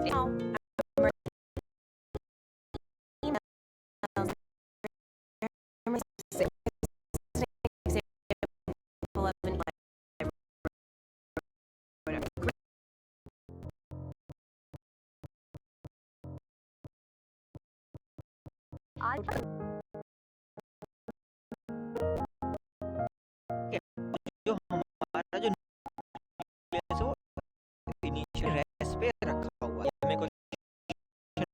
Now, जो हमारा जो न्यूक्लियस है वो इनिशियल रेस्ट पे रखा हुआ है, हमें क्वेश्चन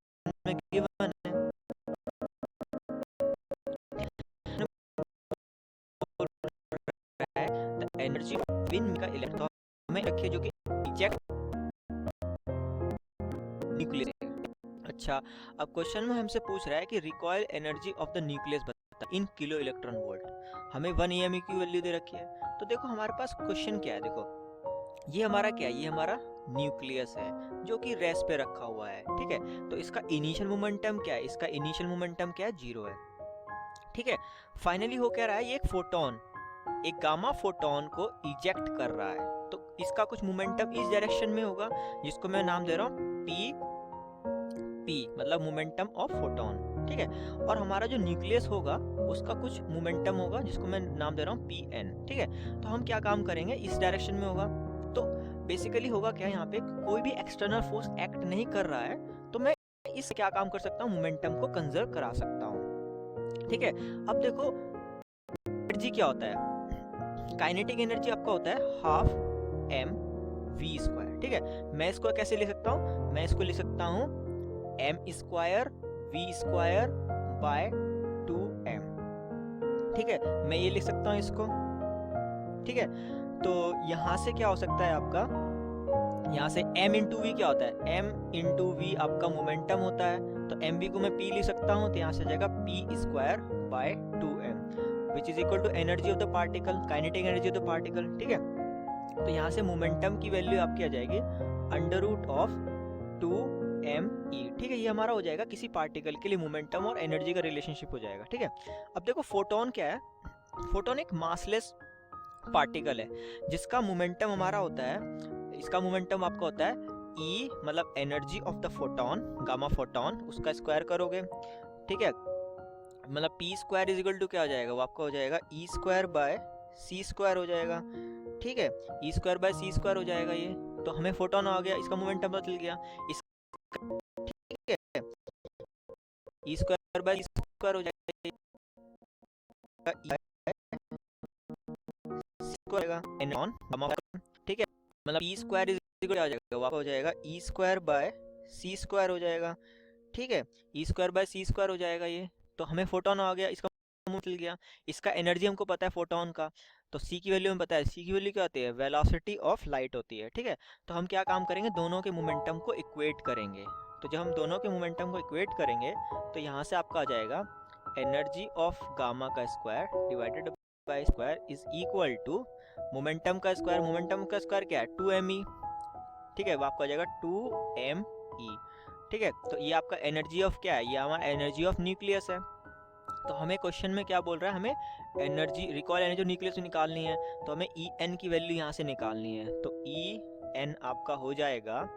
में गिवन है। द एनर्जी ऑफ विन का इलेक्ट्रॉन हमें रखिए जो कि इजेक्ट न्यूक्लियस है। अच्छा, अब क्वेश्चन में हमसे पूछ रहा है कि recoil energy of the nucleus बता इन किलो इलेक्ट्रॉन वोल्ट। हमें 1 eMe की वैल्यू दे रखी है। तो देखो हमारे पास क्वेश्चन क्या है, देखो ये हमारा क्या है, ये हमारा न्यूक्लियस है जो कि रेस्ट पे रखा हुआ है, ठीक है। तो इसका इनिशियल मोमेंटम क्या है, इसका इनिशियल मोमेंटम क्या है, 0 है, ठीक है। फाइनली हो क्या रहा है, ये एक फोटोन, एक गामा फोटोन को इजेक्ट कर रहा है, तो इसका कुछ मोमेंटम इस डायरेक्शन में होगा जिसको मैं नाम दे रहा हूँ पी, मतलब मोमेंटम ऑफ फोटोन, ठीक है। और हमारा जो न्यूक्लियस होगा उसका कुछ मोमेंटम होगा जिसको मैं नाम दे रहा हूँ पी एन, ठीक है। तो हम क्या काम करेंगे, इस डायरेक्शन में होगा, तो बेसिकली होगा क्या, यहाँ पे कोई भी एक्सटर्नल फोर्स एक्ट नहीं कर रहा है, तो मैं इस क्या काम कर सकता हूँ, मोमेंटम को कंजर्व करा सकता हूँ, ठीक है। अब देखो एनर्जी क्या होता है, काइनेटिक एनर्जी आपका होता है हाफ एम वी स्क्वायर, ठीक है। मैं इसको कैसे लिख सकता हूँ, मैं इसको लिख सकता हूँ m square v square by 2m, ठीक है। मैं ये लिख सकता हूँ इसको, ठीक है। तो यहाँ से क्या हो सकता है आपका, यहाँ से m इंटू वी क्या होता है, m इंटू वी आपका मोमेंटम होता है, तो एम वी को मैं p लिख सकता हूँ, तो यहाँ से जाएगा p square by 2m which is equal to energy of the particle, kinetic energy of the particle, ठीक है। तो यहाँ से मोमेंटम की वैल्यू आपकी आ जाएगी अंडर रूट ऑफ 2me, ठीक है। ये हमारा हो जाएगा किसी पार्टिकल के लिए मोमेंटम और एनर्जी का रिलेशनशिप हो जाएगा, ठीक है। अब देखो फोटोन क्या है, फोटोन एक मासलेस पार्टिकल है जिसका मोमेंटम हमारा होता है, इसका मोमेंटम आपका होता है E, मतलब energy of the photon, gamma photon, उसका स्क्वायर करोगे, ठीक है। मतलब p square is equal to क्या हो जाएगा, वो आपका हो जाएगा e square by c square हो जाएगा, ठीक है। e square by c square हो जाएगा ये, तो हमें फोटोन आ गया, इसका मोमेंटम पता चल गया, ठीक है। e square by c square हो जाएगा, ठीक है। मतलब e स्क्वायर इज इक्वल हो जाएगा, वो हो जाएगा e square by c square हो जाएगा, ठीक है। e square by c square हो जाएगा ये, तो हमें फोटोन आ गया, इसका मिल गया। इसका एनर्जी हमको पता है फोटोन का, तो c की वैल्यू हमें पता है, c की वैल्यू क्या होती है, वेलोसिटी ऑफ लाइट होती है, ठीक है। तो हम क्या काम करेंगे, दोनों के मोमेंटम को इक्वेट करेंगे, तो जब हम दोनों के मोमेंटम को इक्वेट करेंगे तो यहाँ से आपका आ जाएगा एनर्जी ऑफ गामा का square divided by square is equal to momentum का स्क्वायर, मोमेंटम का स्क्वायर क्या है 2me, ठीक है। वो आपका आ जाएगा 2me, ठीक है। तो ये आपका एनर्जी ऑफ क्या है, ये हमारा एनर्जी ऑफ न्यूक्लियस है। तो हमें क्वेश्चन में क्या बोल रहा है, हमें एनर्जी, रिकॉइल एनर्जी न्यूक्लियस से निकालनी है, तो हमें En की वैल्यू यहाँ से निकालनी है, तो En आपका हो जाएगा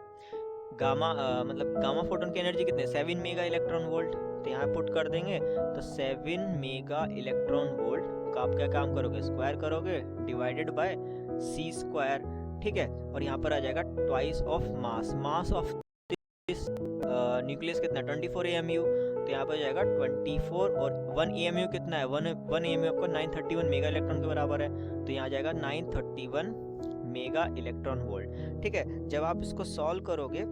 गामा मतलब गामा फोटोन की एनर्जी कितने, 7 मेगा इलेक्ट्रॉन वोल्ट, तो यहाँ पुट कर देंगे, तो 7 मेगा इलेक्ट्रॉन वोल्ट का आप क्या काम करोगे, स्क्वायर करोगे डिवाइडेड बाय c स्क्वायर, ठीक है। और यहाँ पर आ जाएगा twice of mass, mass of this nucleus कितना 24 eMu, तो यहाँ पर जाएगा 24 और 1 eMu कितना है, 1 eMu आपका 931 मेगा इलेक्ट्रॉन के बराबर है, तो यहाँ जाएगा 931 मेगा इलेक्ट्रॉन वोल्ट, ठीक है। जब आप इसको सॉल्व करोगे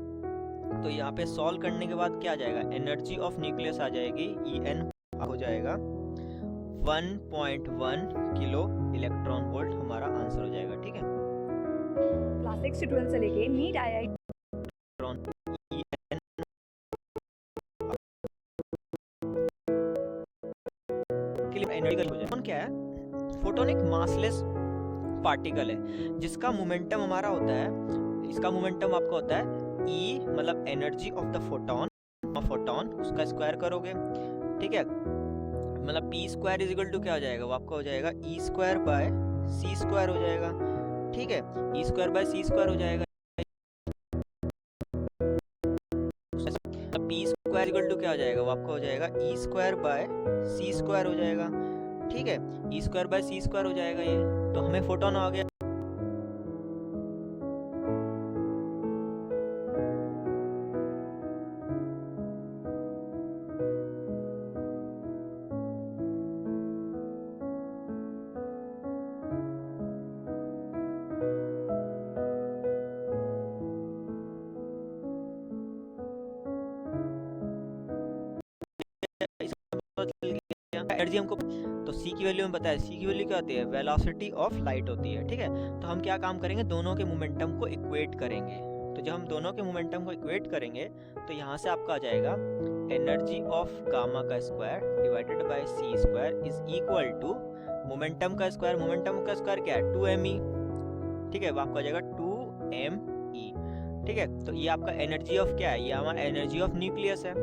तो यहाँ पे सॉल्व करने के बाद क्या आ जाएगा, एनर्जी ऑफ न्यूक्लियस आ जाएगी En हो जाएगा 1.1 किलो इलेक्ट्रॉन वोल्ट, हमारा आंसर हो जाएगा, ठीक है। क्लास 6 से 12 से लेके नीट आई फोटोन क्या है, फोटोन एक मासलेस पार्टिकल है जिसका मोमेंटम हमारा होता है, इसका मोमेंटम आपका होता है E, मतलब energy of the photon, photon उसका स्क्वायर करोगे, ठीक है। मतलब p square is equal to क्या हो जाएगा, वो आपका हो जाएगा e square by c square हो जाएगा, ठीक है। e square by c square हो जाएगा, इक्वल टू क्या हो जाएगा, वो आपका हो जाएगा E square by c square हो जाएगा, ठीक है, E square by c square हो जाएगा ये, तो हमें फोटोन आ गया। एनर्जी हमको, तो c की वैल्यू हमें पता है, c की वैल्यू क्या होती है, वेलोसिटी ऑफ लाइट होती है, ठीक है। तो हम क्या काम करेंगे, दोनों के मोमेंटम को इक्वेट करेंगे। तो जब हम दोनों के मोमेंटम को इक्वेट करेंगे तो यहाँ से आपका आ जाएगा एनर्जी ऑफ गामा का square divided by c square is equal to momentum का स्क्वायर, मोमेंटम का स्क्वायर क्या है 2me, ठीक है, वो आपका आ जाएगा 2me, ठीक है। तो ये आपका एनर्जी ऑफ क्या है, ये हमारा एनर्जी ऑफ न्यूक्लियस है।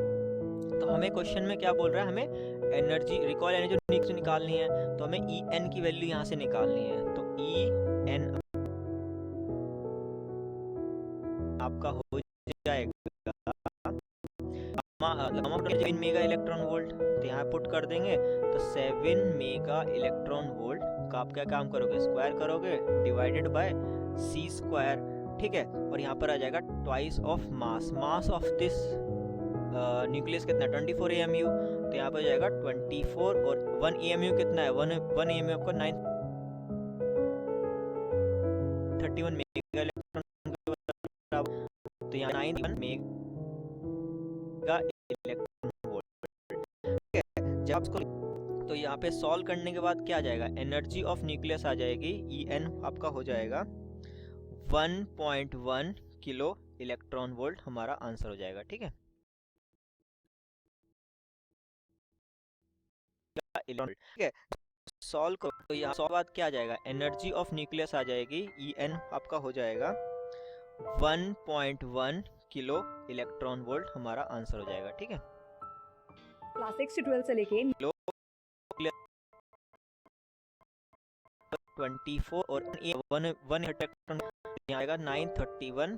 तो हमें क्वेश्चन में क्या बोल रहा है, हमें एनर्जी रिकॉइल एनर्जी से निकालनी है, तो हमें ई एन की वैल्यू यहाँ से निकालनी है। तो ई एन आपका हो जाएगा मेगा इलेक्ट्रॉन वोल्ट, तो यहाँ पुट कर देंगे तो 7 मेगा इलेक्ट्रॉन वोल्ट का आप क्या काम करोगे, स्क्वायर करोगे डिवाइडेड बाय सी स्क्वायर, ठीक है। और यहाँ पर आ जाएगा twice of mass of this nucleus कितना है 24 AMU, तो यहाँ पर हो जाएगा 24 और 1 AMU कितना है, 1 AMU आपको 931 मेगा इलेक्ट्रॉन के बराबर, तो यहाँ 91 मेगा इलेक्ट्रॉन वोल्ट, ठीक है। जब आपको तो यहाँ पे सॉल्व करने के बाद क्या आ जाएगा, एनर्जी ऑफ न्यूक्लियस आ जाएगी, EN आपका हो जाएगा 1.1 किलो इलेक्ट्रॉन वोल्ट, हमारा आंसर हो जाएगा, ठीक है। ठीक है, सॉल्व करो तो यहाँ सॉल्व बाद क्या आ जाएगा, एनर्जी ऑफ न्यूक्लियस आ जाएगी, EN आपका हो जाएगा 1.1 किलो इलेक्ट्रॉन वोल्ट, हमारा आंसर हो जाएगा, ठीक है। क्लास 6 से 12 से लेके 24 और 1 इलेक्ट्रॉन आएगा 931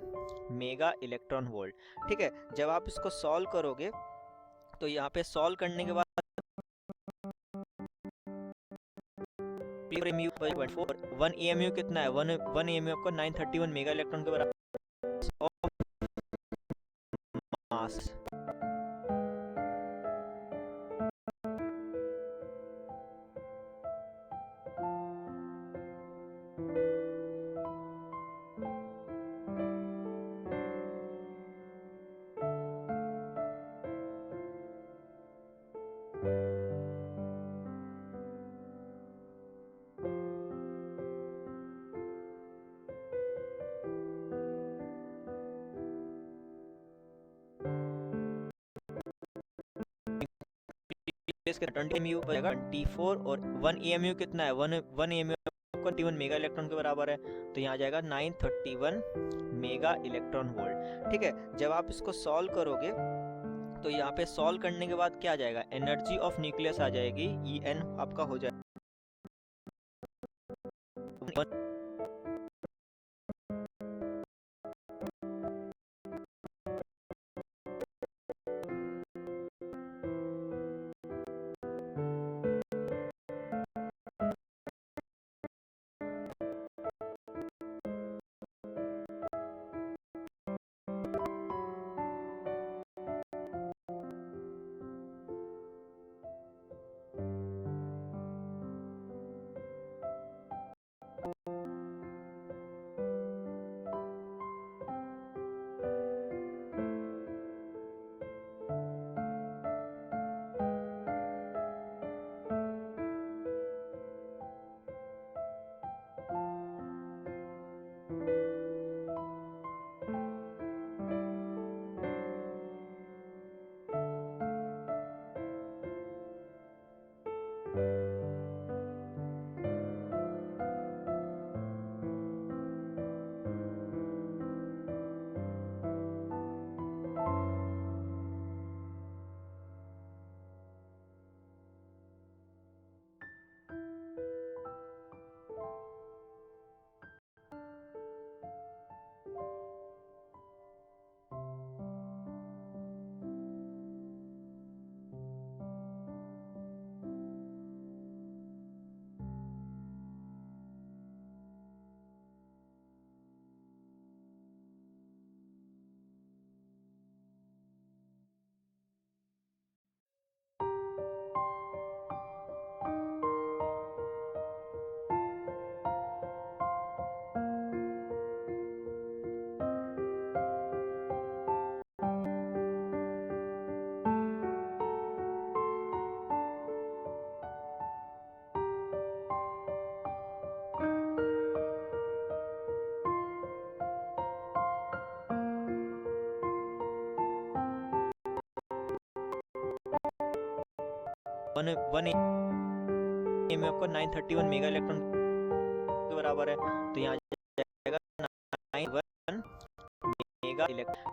मेगा इलेक्ट्रॉन वोल्ट, ठीक है। जब आप इसको सॉल्व करोगे तो यहाँ पे सॉल्व करने के बाद 1 AMU कितना है, 1 AMU आपको 931 मेगा इलेक्ट्रॉन के बराबर मास। इसके 20 AMU हो जाएगा 24 और 1 AMU कितना है, 1 AMU आपको 21 मेगा इलेक्ट्रॉन के बराबर है, तो यहाँ आ जाएगा 931 मेगा इलेक्ट्रॉन वोल्ट, ठीक है। जब आप इसको सॉल्व करोगे तो यहाँ पे सॉल्व करने के बाद क्या आ जाएगा, एनर्जी ऑफ न्यूक्लियस आ जाएगी, EN आपका हो जाएगा वन ए में आपको 931 मेगा इलेक्ट्रॉन के बराबर है, तो यहाँ जाएगा 91 मेगा इलेक्ट्रॉन।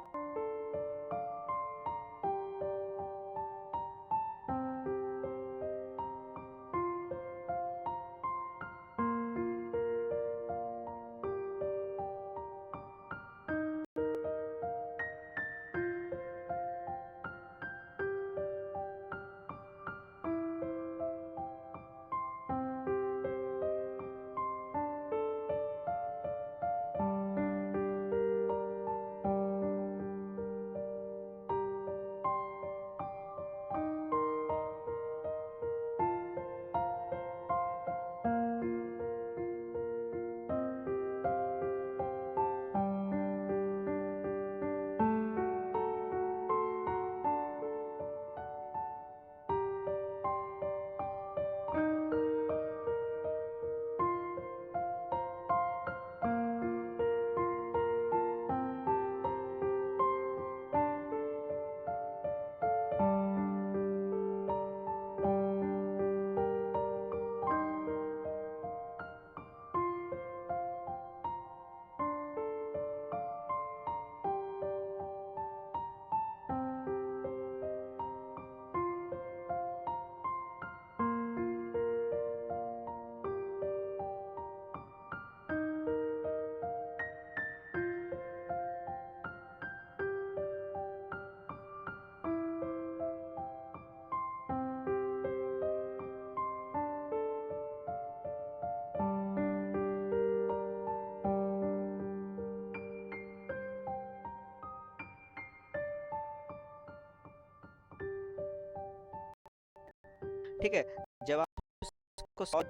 ठीक है, जब आप इसको सॉल्व,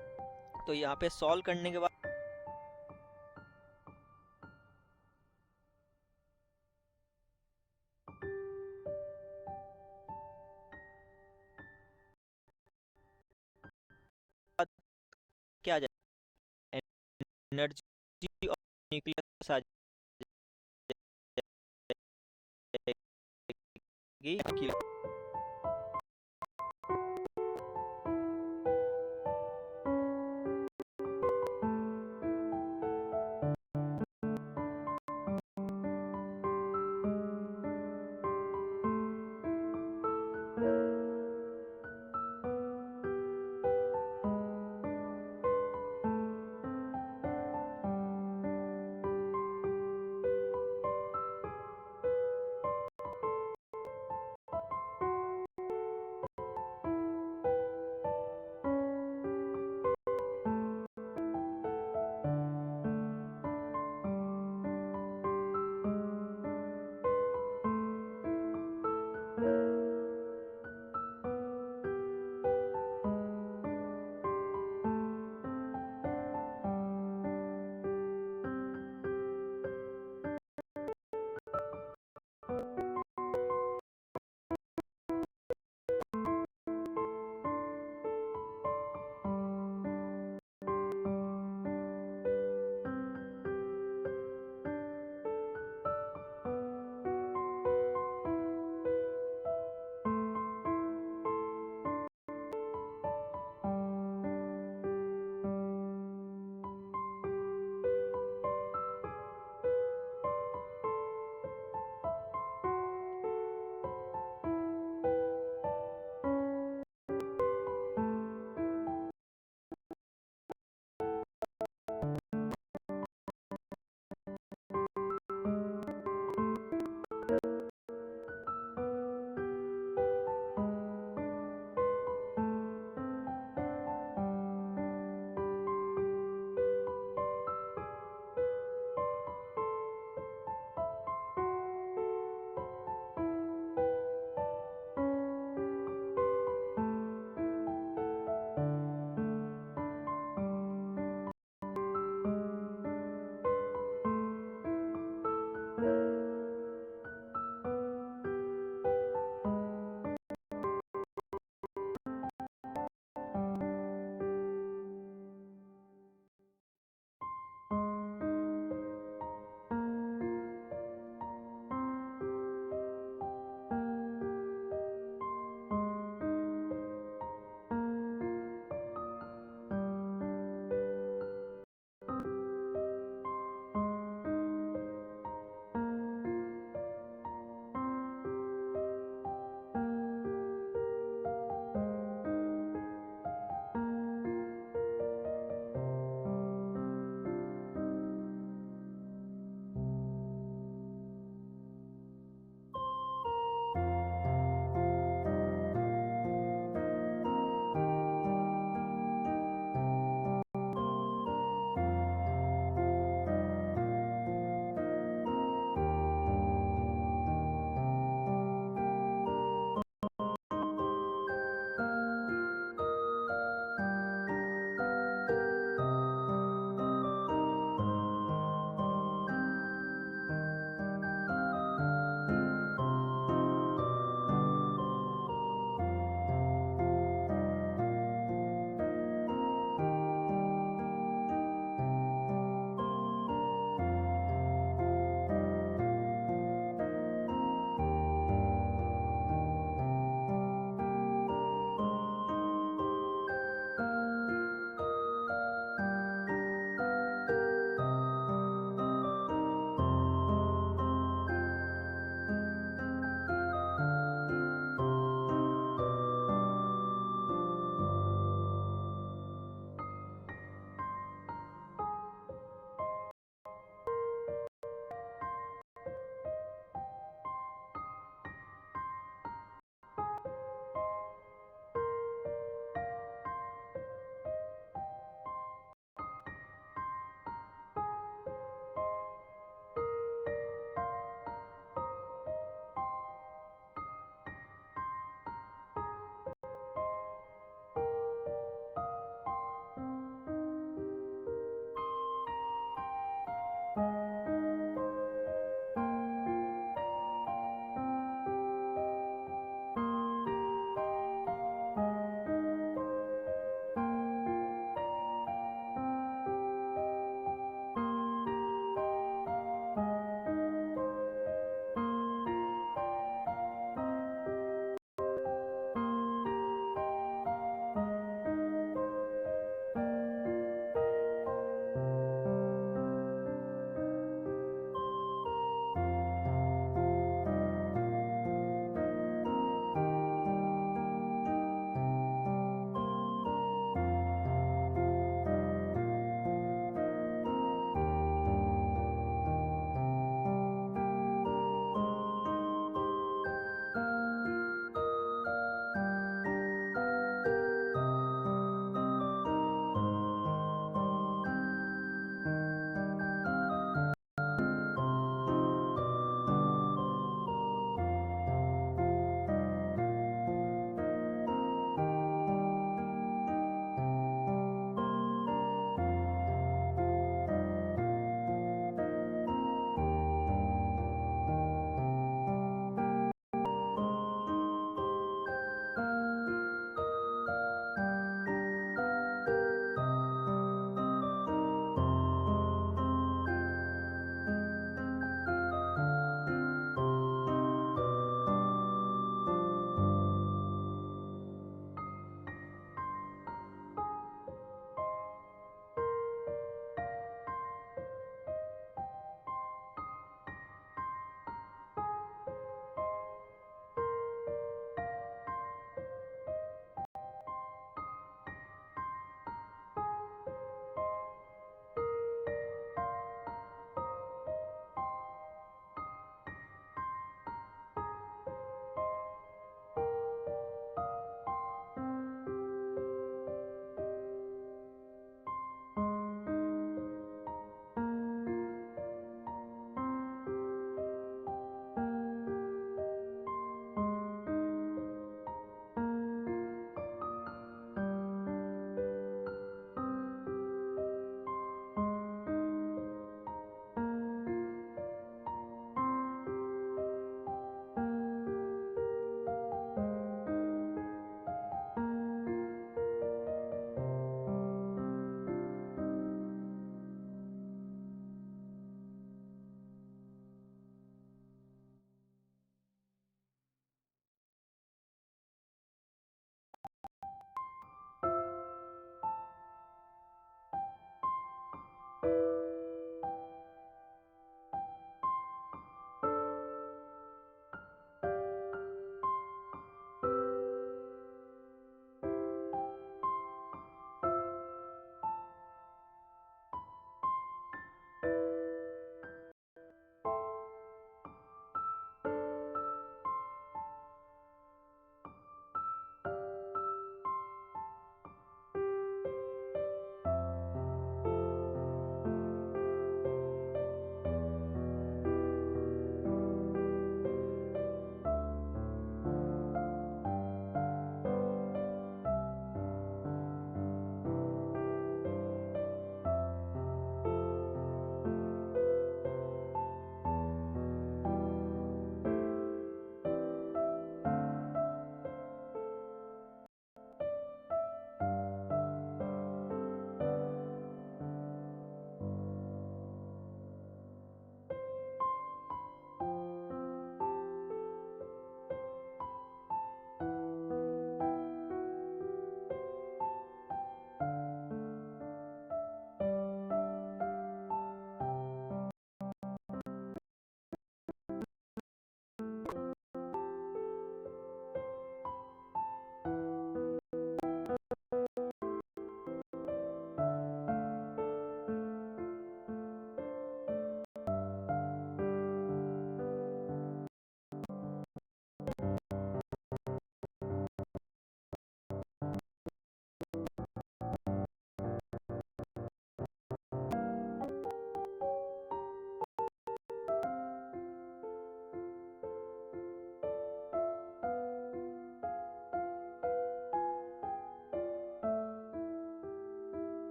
तो यहाँ पे सॉल्व करने के बाद क्या आ जाएगा, एनर्जी ऑफ न्यूक्लियस आ जाएगी।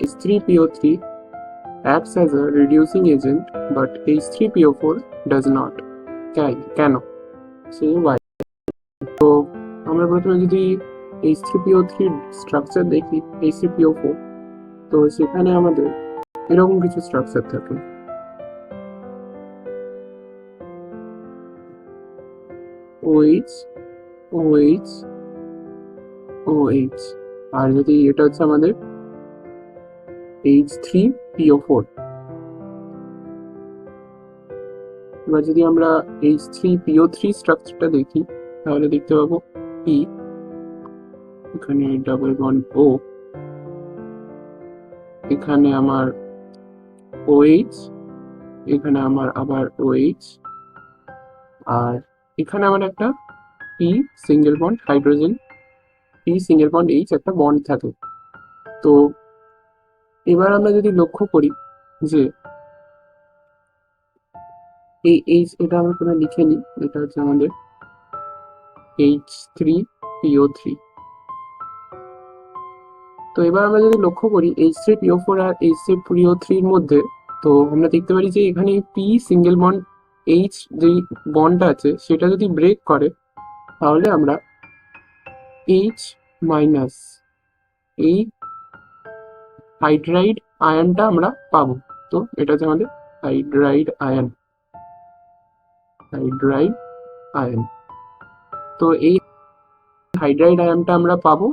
H3PO3 acts as a reducing agent, but H3PO4 does not. কেন? So why? তো আমরা প্রথমে যদি H3PO3 স্ট্রাকচার দেখি, H3PO4, তো সেখানে আমাদের এরকম কিছু স্ট্রাকচার থাকে। OH, OH, OH, আর যদি এটা হচ্ছে আমাদের H3PO4। এবার যদি আমরা H3PO3 স্ট্রাকচারটা দেখি, তাহলে দেখতে পাবো P, এখানে ডাবল বন্ড O, এখানে আমার OH, এখানে আমার আবার OH, আর এখানে আমার একটা P single bond hydrogen, P single bond H একটা বন্ড থাকে। তো এবার আমরা যদি লক্ষ্য করি যে এই H, এটা আমরা কোনো লিখে নিই, এটা হচ্ছে আমাদের H3PO3। তো এবার আমরা যদি লক্ষ্য করি H3PO4 আর H3PO3 এর মধ্যে, তো আমরা দেখতে পারি যে এখানে P সিঙ্গেল বন্ড H যেই বন্ডটা আছে সেটা যদি ব্রেক করে, তাহলে আমরা H মাইনাস এই হাইড্রাইড আয়নটা আমরা পাবো। তো এটা হচ্ছে আমাদের হাইড্রাইড আয়ন, হাইড্রাইড আয়ন। তো এই হাইড্রাইড আয়নটা আমরা পাবো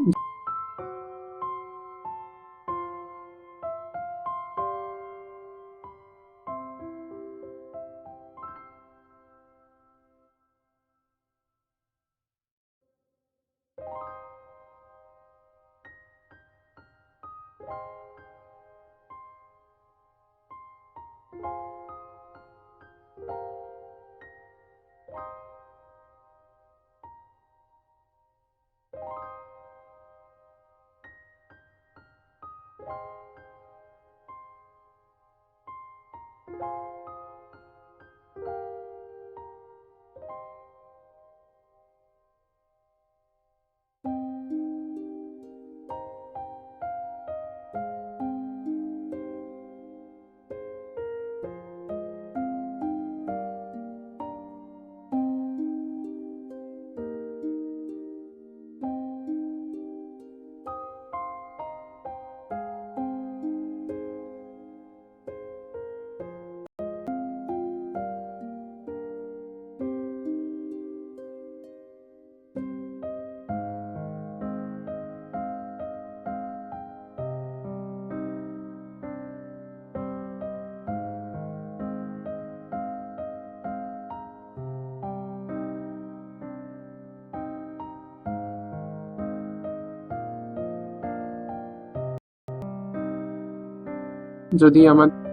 যদি আমাদের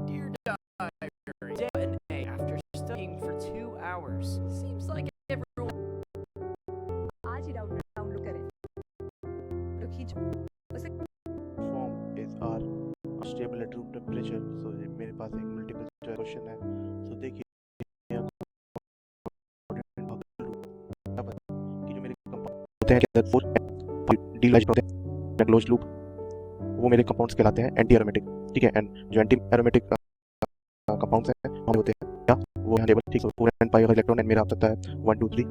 Dear Diary, day and A after studying for 2 hours. Seems like everyone आज ही डाउनलोड करें तो खींचो उसे form is R unstable at room temperature. So ये मेरे पास एक मल्टीपल चॉइस क्वेश्चन है. So देखिए कि जो मेरे कंपाउंड होते हैं के अंदर 4 डीलाइज्ड होते हैं क्लोज्ड लूप, वो मेरे कंपाउंड्स कहलाते हैं एंटी एरोमेटिक. ठीक है. एंड जो एंटी एरोमेटिक कंपाउंड्स हैं वो होते हैं क्या, वो अनस्टेबल. ठीक है. 4 and 5 इलेक्ट्रॉन एंड मेरा आ सकता है 1 2 3.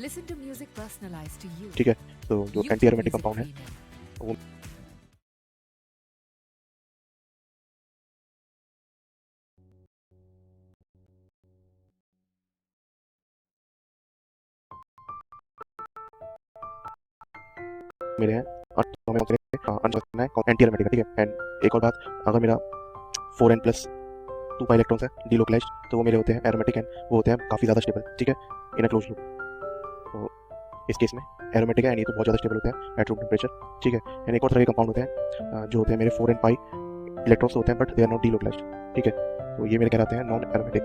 Listen to music personalized to you. ठीक है. तो जो YouTube anti aromatic Music compound है Premium. वो मेरे हैं और तो हमें करना है एंटी एरोमेटिक. ठीक है. एंड एक और बात, अगर मेरा 4n प्लस 2 पाई इलेक्ट्रॉन्स है डीलोकलाइज्ड, तो वो मेरे होते हैं एरोमेटिक एंड वो होते हैं काफ़ी ज़्यादा स्टेबल. ठीक है. इन अ क्लोज लूप. तो इस केस में एरोमेटिक है एंड ये तो बहुत ज़्यादा स्टेबल होते हैं एट रूम टेम्परेचर. ठीक है. एंड एक और तरह के कंपाउंड होते हैं जो होते हैं मेरे 4n पाई इलेक्ट्रॉन्स होते हैं but they are not delocalised. ठीक है. तो ये मेरे कहलाते हैं नॉन एरोमेटिक.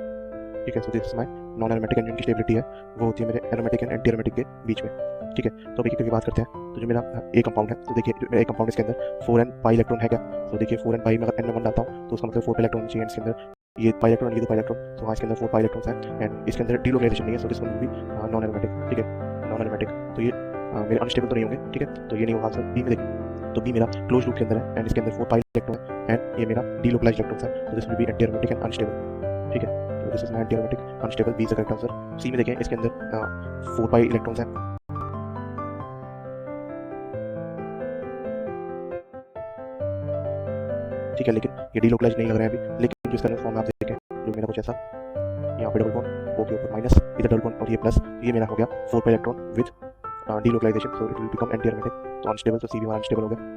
ठीक है. So this is my non aromatic and जिनकी स्टेबिलिटी है वो होती है मेरे एरोमेटिक एंड एंटी एरोमेटिक के बीच में. ठीक है. तो अभी करके बात करते हैं. तो जो मेरा ए कंपाउंड है, तो देखिए जो मेरा ए कंपाउंड इसके अंदर 4n पाई इलेक्ट्रॉन है क्या. तो देखिए 4n पाई में अगर n में 1 डालता हूँ तो उसका मतलब 4 पाई इलेक्ट्रॉन चाहिए. इसके अंदर ये पाई इलेक्ट्रॉन ये 2 पाई इलेक्ट्रॉन, तो हाँ इसके अंदर 4 पाई इलेक्ट्रॉन्स हैं एंड इसके अंदर डीलोकलाइजेशन नहीं है. So this one will be non aromatic. ठीक है. Non aromatic. तो ये मेरे अनस्टेबल तो नहीं होंगे. ठीक है. तो ये नहीं होगा आंसर. बी में देखिए तो बी मेरा क्लोज लूप के अंदर है एंड इसके अंदर 4 पाई इलेक्ट्रॉन है एंड ये मेरा डीलोकलाइज्ड इलेक्ट्रॉन्स है. तो this will be anti aromatic and unstable. ठीक है. तो this is my anti aromatic unstable. B is the correct answer. C में देखें इसके अंदर 4 पाई इलेक्ट्रॉन्स हैं. ठीक है. लेकिन ये डीलोकलाइज्ड नहीं लग रहे हैं अभी. लेकिन जो इसका फॉर्म आप देखें जो मेरा कुछ ऐसा, यहाँ पे डबल बॉन्ड, ओ के ऊपर माइनस, इधर डबल बॉन्ड और ये प्लस, ये मेरा हो गया 4 pi electron with delocalisation. So it will become anti aromatic. तो अनस्टेबल, तो सी भी हमारा अनस्टेबल हो गया.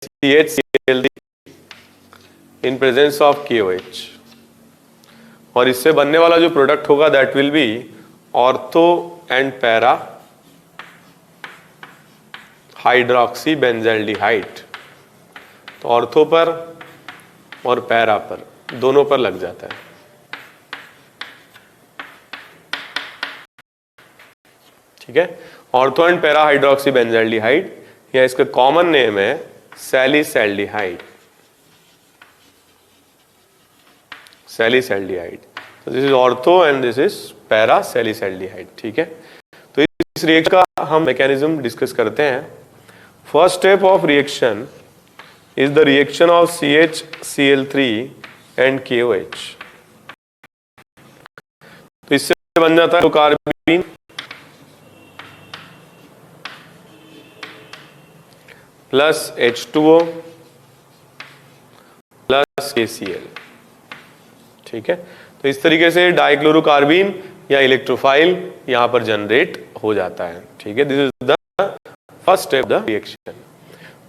CHCl3 in presence of KOH, और इससे बनने वाला जो प्रोडक्ट होगा that will be ortho and para hydroxy benzaldehyde. तो ऑर्थो पर और पैरा पर, दोनों पर लग जाता है। ठीक है, ortho and para hydroxy benzaldehyde, या इसका कॉमन नेम है सैलिसैल्डिहाइड। सैलिसैल्डिहाइड, तो this is ortho and this is para salicylaldehyde. ठीक है, तो इस रिएक्शन का हम मैकेनिज्म डिस्कस करते हैं। First step of reaction is the reaction of CHCl3 and KOH। तो इससे बन जाता है carbene plus H2O plus KCl। ठीक है, तो इस तरीके से डाइक्लोरोकार्बीन या इलेक्ट्रोफाइल यहां पर जनरेट हो जाता है। ठीक है, this is the first step the reaction.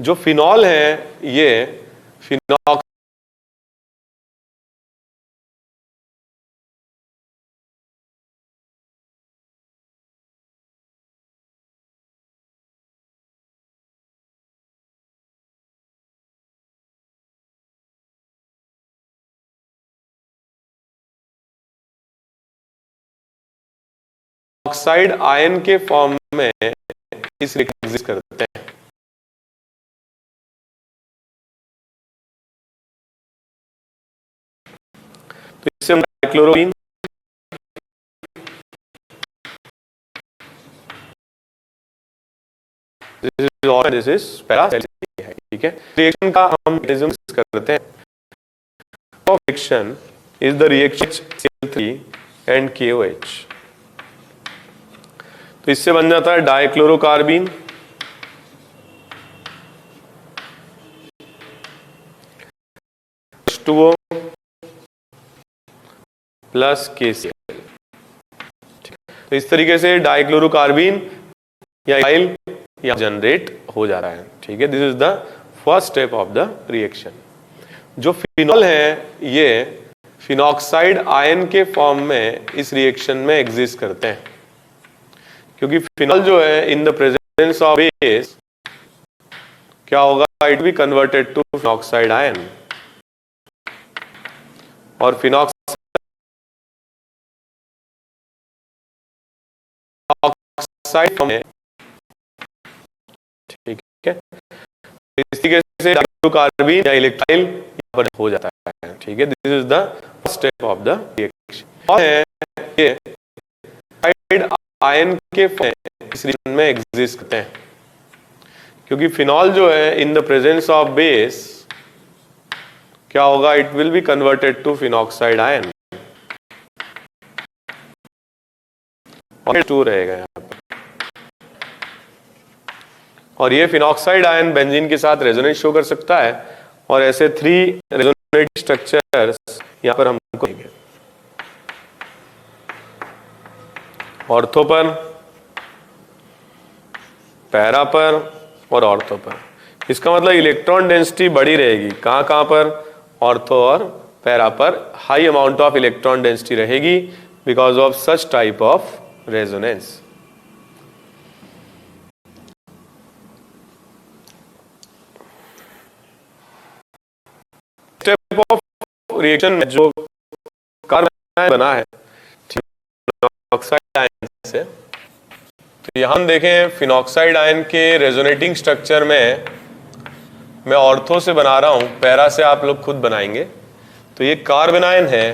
जो फिनॉल है ये फिनॉक्स ऑक्साइड आयन के फॉर्म में इस एग्जिस्ट करते हैं। तो इससे हम डाइक्लोरोबीन दिस इज पैरासैलिसैल्डिहाइड। ठीक है, रिएक्शन का हम मैकेनिज्म करते हैं। Reaction is the reaction CL3 and KOH। तो इससे बन जाता है डाइक्लोरोकार्बीन H2O प्लस KCl। तो इस तरीके से डाइक्लोरोकार्बीन या इथाइल या जनरेट हो जा रहा है। ठीक है, this is the first step of the reaction. जो फिनॉल है ये फिनॉक्साइड आयन के फॉर्म में इस रिएक्शन में एग्जिस्ट करते हैं, क्योंकि फिनॉल जो है in the presence of base क्या होगा, it be converted to phenoxide ion, और फिनॉक्साइड में ठीक है, इस तरीके से डाइक्लोरोकार्बीन या इलेक्ट्राइल यहां पर हो जाता है। ठीक है, this is the first step of the reaction. और ये आयन के इस रिएक्शन में एग्जिस्ट करते हैं, क्योंकि फिनॉल जो है in the presence of base क्या होगा, it will be converted to phenoxide ion, और 2 रहेगा यहाँ पर। और ये फिनॉक्साइड आयन बेंजीन के साथ रेजोनेंस शो कर सकता है, और ऐसे 3 रेजोनेटिंग स्ट्रक्चर्स यहाँ पर हमको देंगे। ऑर्थो पर, पैरा पर और ऑर्थो पर। इसका मतलब इलेक्ट्रॉन डेंसिटी बड़ी रहेगी। कहां कहां पर, ऑर्थो और पैरा पर high amount of electron density रहेगी because of such type of resonance. Step of reaction में जो कार्बन बना है फिनॉक्साइड आयन से, तो यहां हम देखें फिनॉक्साइड आयन के रेजोनेटिंग स्ट्रक्चर में मैं ऑर्थो से बना रहा हूं, पैरा से आप लोग खुद बनाएंगे। तो ये कार्बन आयन है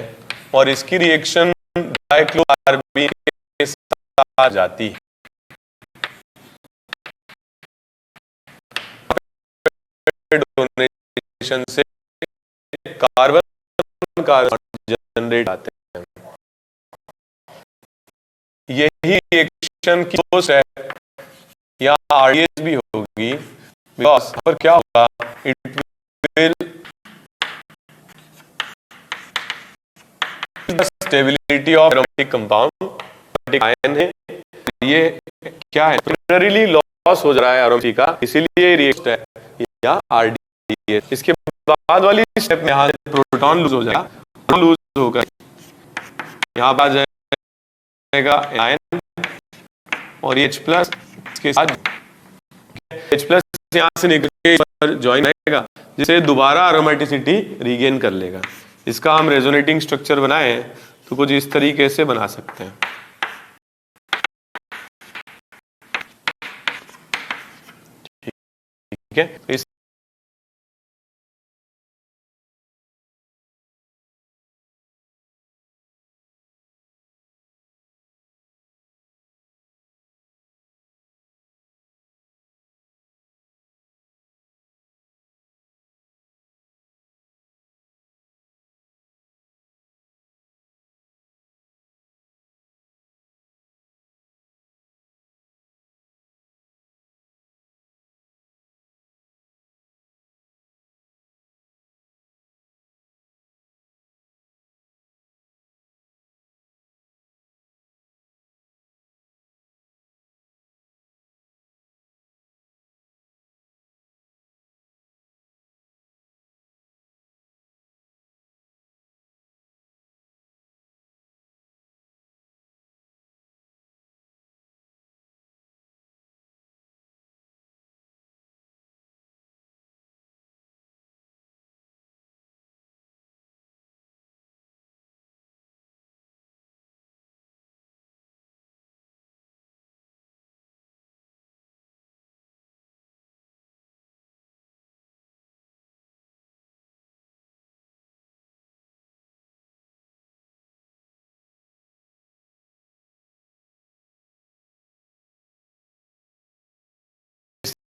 और इसकी रिएक्शन डाइक्लोरोकार्बीन के साथ जाती है। डोनेशन से कार्बन जनरेट आते हैं। यही रिएक्शन की सोच है, यहाँ आरडीएस भी होगी, बिकॉज पर क्या होगा, it will stability of aromatic compound ion है। ये क्या है, टेम्परेरीली लॉस हो जा रहा है एरोमेटिक का, इसीलिए रिएक्ट है या आरडी है। इसके बाद वाली स्टेप में यहाँ से प्रोटॉन लूज हो जाएगा, प्रोटॉन लूज होकर यहाँ पर आ जाएगा आयन और H प्लस इसके साथ H प्लस यहाँ से निकल के ज्वाइन आएगा, जिसे दोबारा एरोमेटिसिटी रीगेन कर लेगा। इसका हम रेजोनेटिंग स्ट्रक्चर बनाए तो कुछ इस तरीके से बना सकते हैं। ठीक है, इस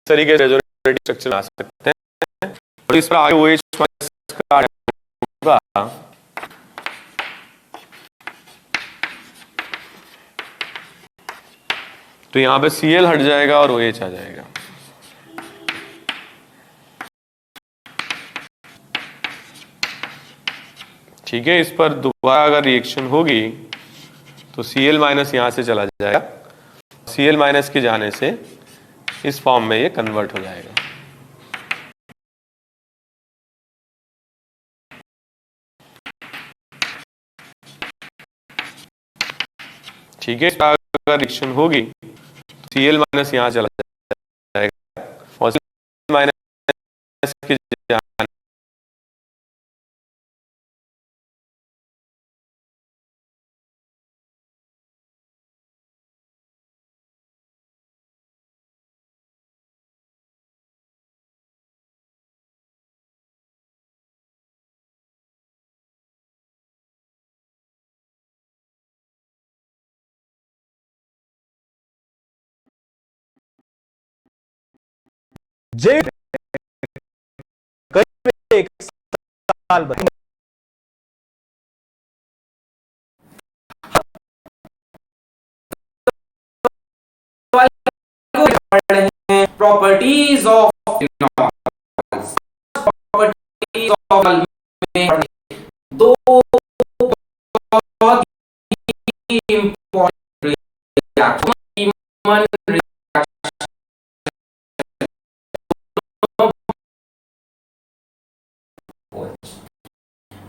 तरीके से रेजोनेटिंग स्ट्रक्चर बना सकते हैं और इस पर आगे OH का होगा तो यहाँ पे Cl हट जाएगा और OH आ जाएगा। ठीक है, इस पर दोबारा अगर रिएक्शन होगी तो Cl माइनस यहाँ से चला जाएगा, Cl माइनस के जाने से इस फॉर्म में ये कन्वर्ट हो जाएगा। ठीक है, अगर रिएक्शन होगी तो Cl माइनस यहाँ चला जाएगा और Cl माइनस के जाने जे करीब एक साल बाद प्रॉपर्टीज ऑफ प्रॉपर्टीज ऑफ में दो बहुत ही इंपॉर्टेंट रिएक्शन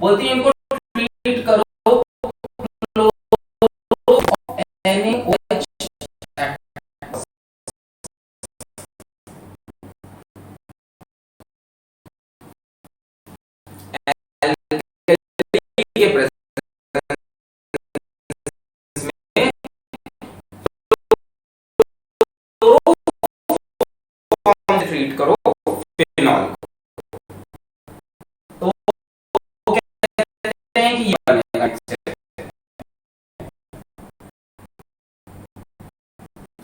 बोलती है इनको ट्रीट करो NaOH के ट्रीट करो फिनॉल तो कहते हैं कि ये बनेगा इससे।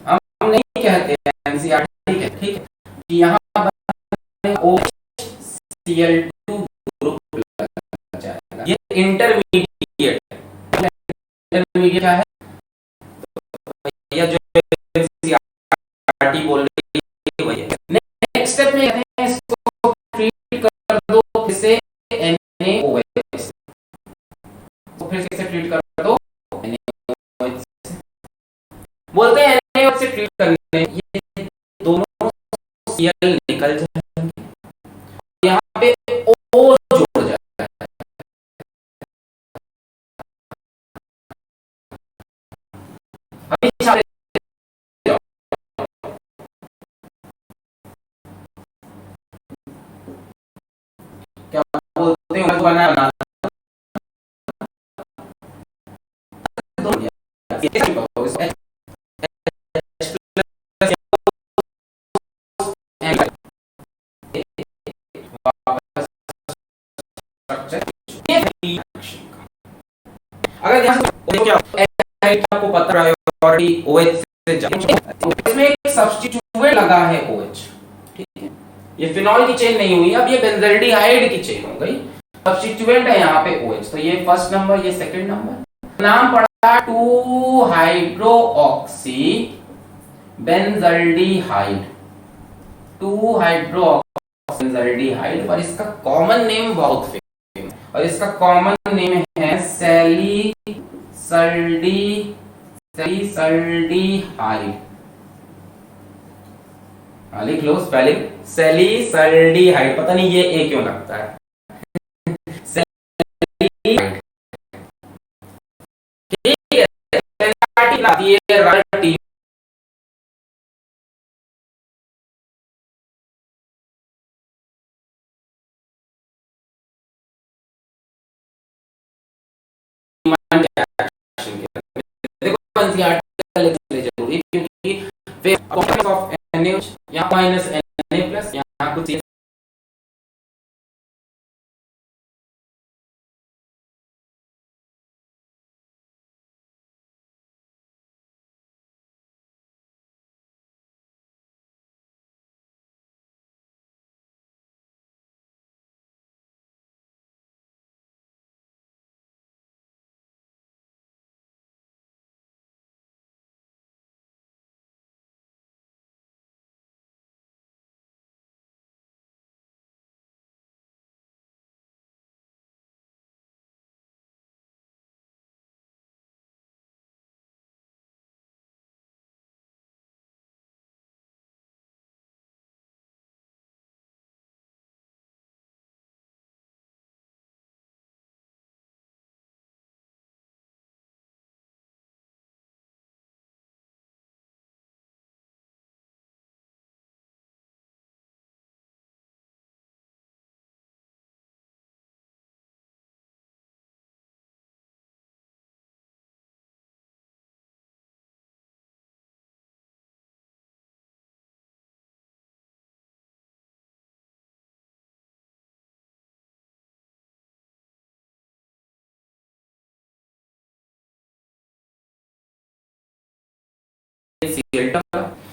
हम नहीं कहते हैं एनसीईआरटी है ठीक है कि यहाँ OHCl2 ग्रुप लग जाएगा, ये इंटरमीडिएट क्या है या जो एनसीईआरटी बोल रही है वही है। नेक्स्ट स्टेप में कहते हैं इसको ट्रीट कर दो किससे NaOH, तो फिर किससे ट्रीट कर दो NaOH से। बोलते हैं NaOH से ट्रीट करने ये दोनों Cl निकल जाएंगे, यहाँ पे अभी छाप जाओ। क्या बोलते हैं बना बना अगर यहाँ से क्या आपको पता प्रायोरिटी OH से इसमें एक सब्स्टिट्यूएंट लगा है OH, ठीक है, ये फिनॉल की चेन नहीं हुई, अब ये बेंजल्डिहाइड की चेन हो गई, सब्स्टिट्यूएंट है यहाँ पे OH, तो ये फर्स्ट नंबर, ये सेकंड नंबर, नाम पड़ा 2 हाइड्रोऑक्सी बेंजल्डिहाइड, 2 हाइड्रोऑक्सी बेंजल्डिहाइड, और इसका कॉमन नेम बहुत फेमस, और इसका कॉमन नेम है सैलिसल्डिहाइड। लिख लो स्पेलिंग, सैलिसल्डिहाइड, पता नहीं ये ए क्यों लगता है, सैलिसल्डिहाइड, ठीक है, जरूरी, क्योंकि ऑफ NaOH यहाँ माइनस Na प्लस, यहाँ कुछ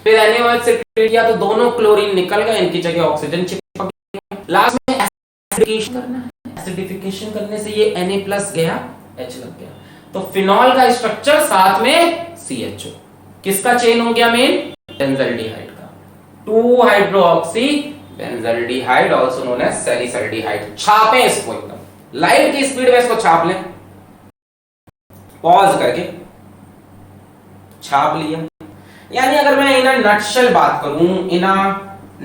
फिर NaOH से ट्रीट किया तो दोनों क्लोरीन निकल गए, इनकी जगह ऑक्सीजन चिपक गया, लास्ट में एसिडिफिकेशन करना है, एसिडिफिकेशन करने से ये Na प्लस गया, H लग गया, तो फिनॉल का स्ट्रक्चर साथ में CHO, किसका चेन हो गया मेन, बेंजल्डिहाइड का, 2 hydroxy benzaldehyde also known as salicylaldehyde. छापें इसको, एकदम लाइट की स्पीड में इसको छाप लें, पॉज करके छाप लिया। यानी अगर मैं इन नटशेल बात करूं, इन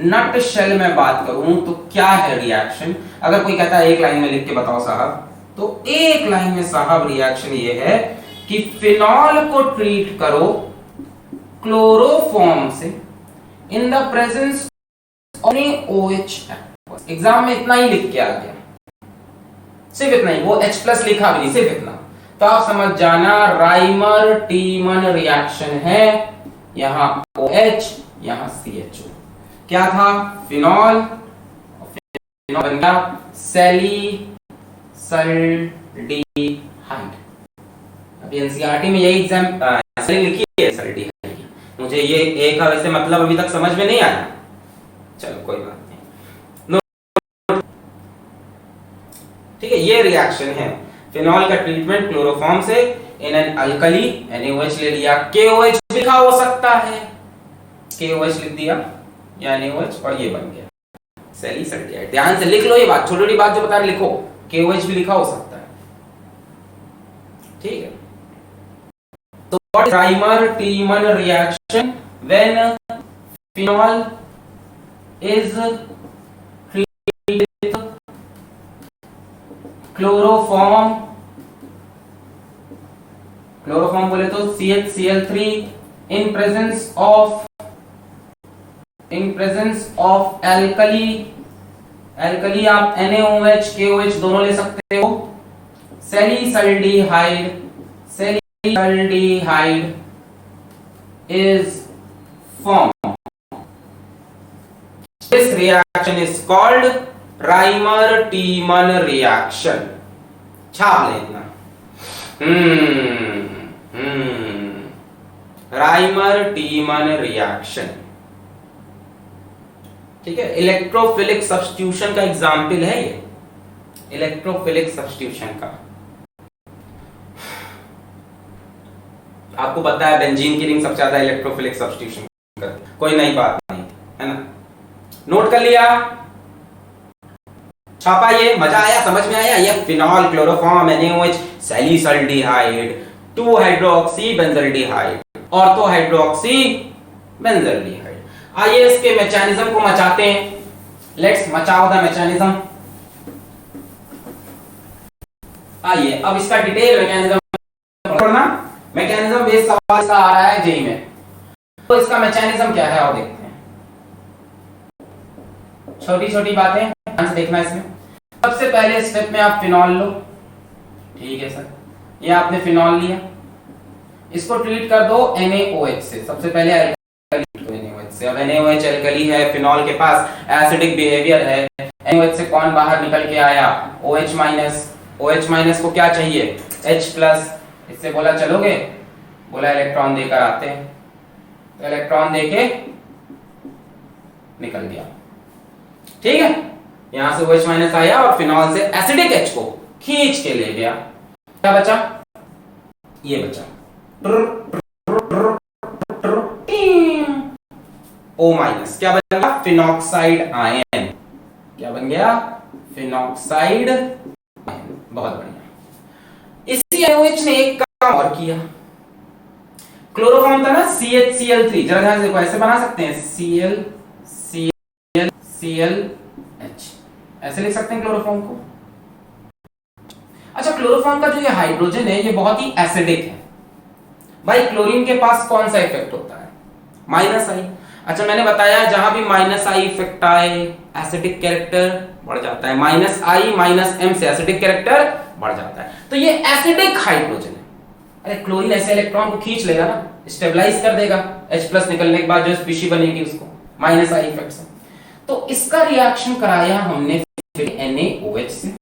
नटशेल में बात करूं तो क्या है रिएक्शन, अगर कोई कहता है एक लाइन में लिख के बताओ साहब, तो एक लाइन में साहब रिएक्शन ये है कि फिनॉल को ट्रीट करो क्लोरोफॉर्म से इन the presence of OH। Exam में इतना ही लिख के आ गया, सिर्फ इतना ही, वो H प्लस लिखा भी नहीं, सिर्फ इतना, तो आप समझ जाना राइमर टीमन रिएक्शन है, यहां OH यहां CHO, क्या था, फिनॉल, फिनॉल बन गया सैलिसल्डिहाइड। अब एनसीईआरटी में यही एग्जाम लिखी है सैलिसल्डिहाइड की, मुझे ये एक का वैसे मतलब अभी तक समझ में नहीं आया, चलो कोई बात नहीं, ठीक है, ये रिएक्शन है, फिनॉल का ट्रीटमेंट क्लोरोफॉर्म से इन एन अल्कली, NaOH ले लिया, KOH लिखा हो सकता है, KOH लिख दिया या NaOH, और ये बन गया सैलिसल्डिहाइड। ध्यान से लिख लो ये बात, छोटी छोटी बात जो बता रहे लिखो, KOH भी लिखा हो सकता है, ठीक है। तो what is primer टीमन reaction when phenol is treated with chloroform बोले तो CHCl3 in presence of alkali आप NaOH KOH दोनों ले सकते हो। सैलिसल्डिहाइड is formed. This reaction is called Reimer-Tiemann reaction. छाप लेना। Reimer-Tiemann reaction, ठीक है। इलेक्ट्रोफिलिक सब्स्टिट्यूशन का एग्जाम्पल है ये, इलेक्ट्रोफिलिक सब्स्टिट्यूशन का। आपको पता है बेंजीन की रिंग सबसे ज्यादा इलेक्ट्रोफिलिक सब्स्टिट्यूशन करती है, कोई नई बात नहीं है ना। नोट कर लिया, छापा, ये मजा आया, समझ में आया। ये phenol, chloroform, NaOH, सैलिसल्डिहाइड, 2 hydroxy benzaldehyde, ortho hydroxy benzaldehyde. आइए इसके मैकेनिज्म को मचाते हैं। Let's Macau the mechanism. आइए अब इसका डिटेल मैकेनिज्म पढ़ना। मैकेनिज्म बेस्ड सवाल इसका आ रहा है जेई में, तो इसका मैकेनिज्म क्या है और देखते हैं। छोटी छोटी बातें ध्यान से देखना इसमें। सबसे पहले स्टेप में आप फिनॉल लो, ठीक है सर। ये आपने फिनॉल लिया, इसको ट्रीट कर दो NaOH से। सबसे पहले NaOH से। अब NaOH एल्कली है, फिनॉल के पास एसिडिक बिहेवियर है। NaOH से कौन बाहर निकल के आया? OH minus. OH माइनस को क्या चाहिए? H plus. इससे बोला चलोगे? बोला इलेक्ट्रॉन देकर आते हैं, तो इलेक्ट्रॉन देके निकल गया, ठीक है। यहां से OH माइनस आया और फिनॉल से एसिडिक H को खींच के ले गया। क्या बचा? ये बचा O माइनस। क्या बन गया? Phenoxide ion. क्या बन गया? Phenoxide ion. बहुत बढ़िया। इसी NaOH ने एक काम और किया। क्लोरोफॉर्म था ना CHCl3, जरा ध्यान से देखो, ऐसे बना सकते हैं ClClClH, ऐसे लिख सकते हैं क्लोरोफॉर्म को। अच्छा, क्लोरोफॉर्म का जो ये हाइड्रोजन है ये बहुत ही एसिडिक है। भाई क्लोरीन के पास कौन सा इफेक्ट होता है? माइनस आई। अच्छा, मैंने बताया जहां भी माइनस आई इफेक्ट आए एसिडिक कैरेक्टर बढ़ जाता है। माइनस आई माइनस एम से एसिडिक कैरेक्टर बढ़ जाता है। तो ये एसिडिक हाइड्रोजन है। अरे क्लोरीन ऐसे इलेक्ट्रॉन को खींच लेगा ना, स्टेबलाइज कर देगा। H प्लस निकलने के बाद जो स्पीशी बनेगी उसको माइनस आई इफेक्ट से। तो इसका रिएक्शन कराया हमने फिर NaOH से।